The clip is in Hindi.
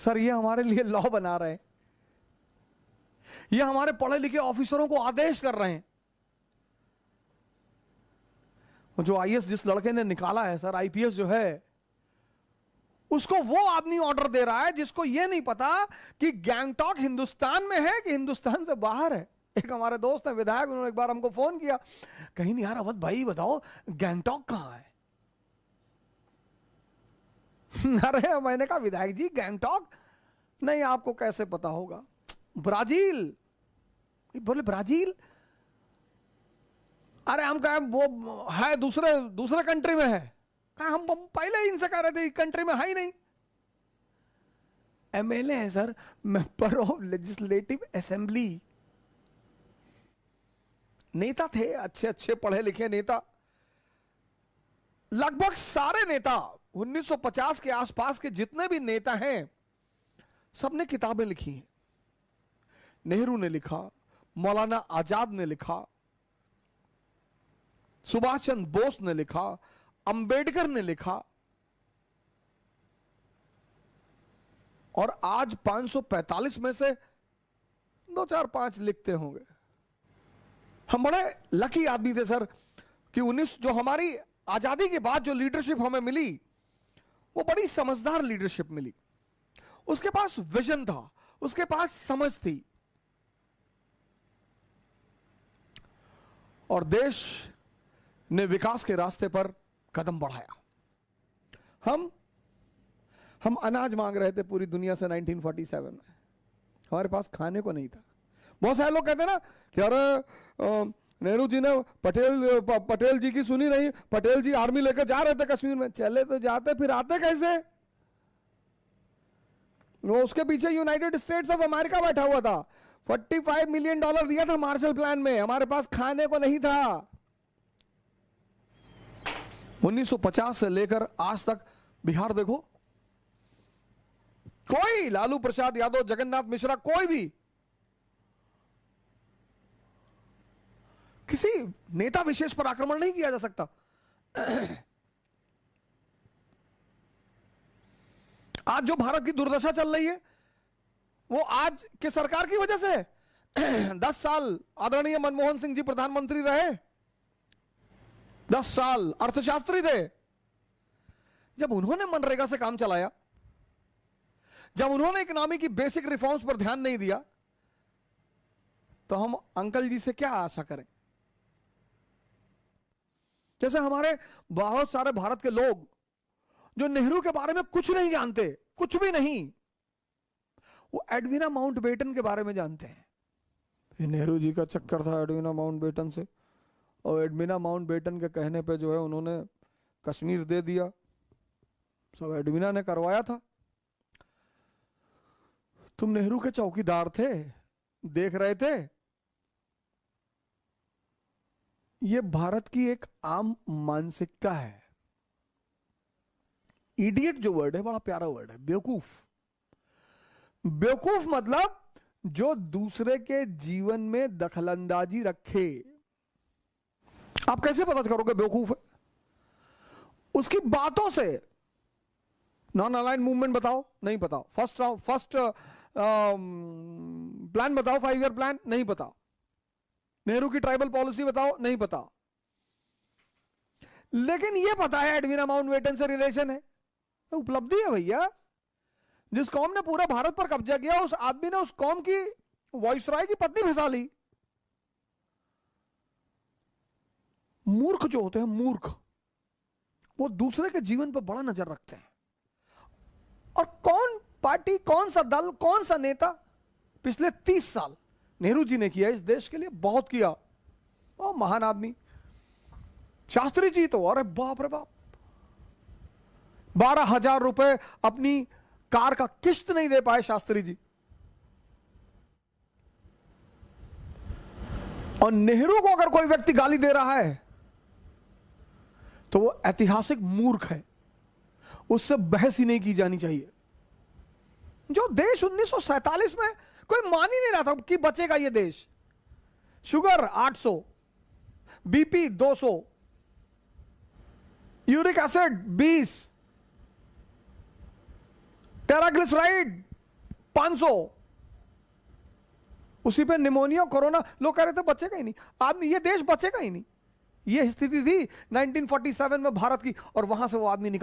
सर ये हमारे लिए लॉ बना रहे हैं, ये हमारे पढ़े लिखे ऑफिसरों को आदेश कर रहे हैं। जो आईएएस जिस लड़के ने निकाला है सर, आईपीएस जो है, उसको वो आदमी ऑर्डर दे रहा है जिसको ये नहीं पता कि गैंगटॉक हिंदुस्तान में है कि हिंदुस्तान से बाहर है। एक हमारे दोस्त है विधायक, उन्होंने एक बार हमको फोन किया, कहीं नहीं यार अवध भाई बताओ गैंगटॉक कहां है। अरे मैंने कहा विधायक जी गैंगटॉक नहीं, आपको कैसे पता होगा, ब्राजील। बोले ब्राजील, अरे हम कहा वो है दूसरे कंट्री में है। कहा हम पहले ही इनसे कह रहे थे कंट्री में है ही नहीं। एमएलए है sir, member of legislative assembly, नेता थे, अच्छे अच्छे पढ़े लिखे नेता। लगभग सारे नेता 1950 के आसपास के जितने भी नेता हैं सबने किताबें लिखी हैं। नेहरू ने लिखा, मौलाना आजाद ने लिखा, सुभाष चंद्र बोस ने लिखा, अंबेडकर ने लिखा, और आज 545 में से 2 4 5 लिखते होंगे। हम बड़े लकी आदमी थे सर कि जो हमारी आजादी के बाद जो लीडरशिप हमें मिली वो बड़ी समझदार लीडरशिप मिली। उसके पास विजन था, उसके पास समझ थी, और देश ने विकास के रास्ते पर कदम बढ़ाया। हम अनाज मांग रहे थे पूरी दुनिया से 1947 में, हमारे पास खाने को नहीं था। बहुत सारे लोग कहते हैं ना कि अरे नेहरू जी ने पटेल जी की सुनी नहीं, पटेल जी आर्मी लेकर जा रहे थे कश्मीर में। चले तो जाते, फिर आते कैसे? वो उसके पीछे यूनाइटेड स्टेट्स ऑफ अमेरिका बैठा हुआ था, $45 मिलियन दिया था मार्शल प्लान में, हमारे पास खाने को नहीं था। 1950 से लेकर आज तक बिहार देखो, कोई लालू प्रसाद यादव, जगन्नाथ मिश्रा, कोई भी किसी नेता विशेष पर आक्रमण नहीं किया जा सकता। आज जो भारत की दुर्दशा चल रही है वो आज के सरकार की वजह से है। 10 साल आदरणीय मनमोहन सिंह जी प्रधानमंत्री रहे, 10 साल अर्थशास्त्री थे। जब उन्होंने मनरेगा से काम चलाया, जब उन्होंने इकोनॉमी की बेसिक रिफॉर्म्स पर ध्यान नहीं दिया, तो हम अंकल जी से क्या आशा करें? जैसे हमारे बहुत सारे भारत के लोग जो नेहरू के बारे में कुछ नहीं जानते, कुछ भी नहीं, वो एडविना माउंटबेटन के बारे में जानते हैं। ये नेहरू जी का चक्कर था एडविना माउंटबेटन से, और एडविना माउंटबेटन के कहने पे जो है उन्होंने कश्मीर दे दिया, सब एडविना ने करवाया था। तुम नेहरू के चौकीदार थे, देख रहे थे। ये भारत की एक आम मानसिकता है। इडियट जो वर्ड है बड़ा प्यारा वर्ड है, बेवकूफ। बेवकूफ मतलब जो दूसरे के जीवन में दखलंदाजी रखे। आप कैसे पता करोगे बेवकूफ है? उसकी बातों से। नॉन अलाइंड मूवमेंट बताओ, नहीं बताओ। फर्स्ट प्लान बताओ, 5 ईयर प्लान, नहीं पता। नेहरू की ट्राइबल पॉलिसी बताओ, नहीं पता। लेकिन यह पता है एडविना माउंटबेटन से रिलेशन है। उपलब्धि है भैया। जिस कौम ने पूरा भारत पर कब्जा किया, उस आदमी ने उस कौम की वाइसरॉय की पत्नी फंसा ली। मूर्ख जो होते हैं, मूर्ख, वो दूसरे के जीवन पर बड़ा नजर रखते हैं। और कौन पार्टी, कौन सा दल, कौन सा नेता पिछले 30 साल नेहरू जी ने किया इस देश के लिए? बहुत किया। ओ महान आदमी। शास्त्री जी तो अरे बाप रे बाप, 12,000 रुपए अपनी कार का किस्त नहीं दे पाए शास्त्री जी। और नेहरू को अगर कोई व्यक्ति गाली दे रहा है तो वो ऐतिहासिक मूर्ख है, उससे बहस ही नहीं की जानी चाहिए। जो देश 1947 में कोई मान ही नहीं रहा था कि बचेगा ये देश। Sugar 800, BP 200, uric acid 20, triglyceride 500, उसी पे निमोनिया कोरोना, लोग कह रहे थे बचेगा ही नहीं आदमी, ये देश बचेगा ही नहीं। ये स्थिति थी 1947 में भारत की, और वहां से वो आदमी निकल